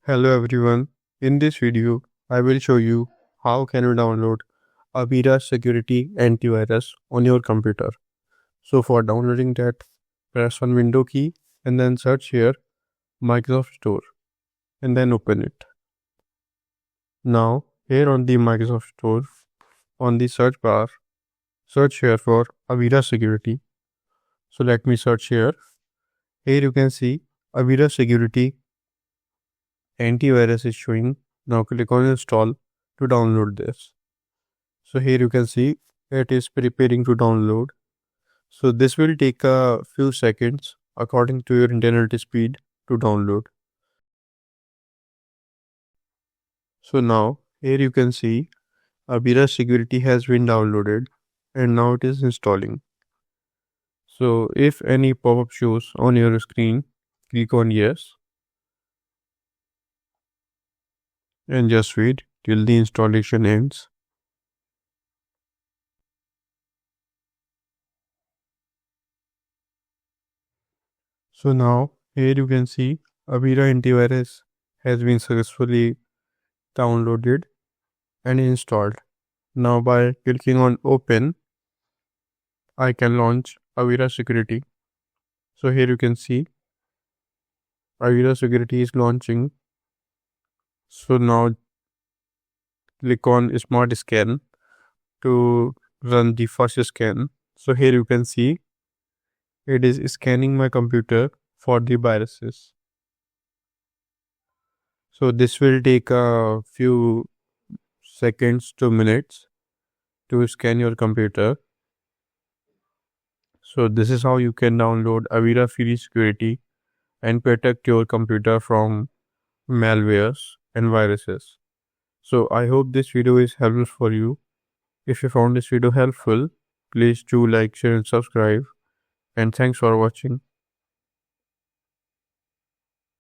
Hello everyone. In this video, I will show you how can you download Avira Security Antivirus on your computer. So for downloading that, press on Window key and then search here Microsoft Store and then open it. Now here on the Microsoft Store, on the search bar, search here for Avira Security. So let me search here. Here you can see Avira Security Antivirus is showing. Now click on install to download this. So here you can see it is preparing to download. So this will take a few seconds according to your internet speed to download. So now here you can see Avira Security has been downloaded and now it is installing. So if any pop-up shows on your screen, click on yes and just wait till the installation ends. So now here you can see Avira Antivirus has been successfully downloaded and installed. Now by clicking on open, I can launch Avira Security. So here you can see Avira Security is launching. So now click on Smart Scan to run the first scan. So here you can see it is scanning my computer for the viruses. So this will take a few seconds to minutes to scan your computer. So this is how you can download Avira Free Security and protect your computer from malwares and viruses. So I hope this video is helpful for you. If you found this video helpful, please do like, share and subscribe. And thanks for watching.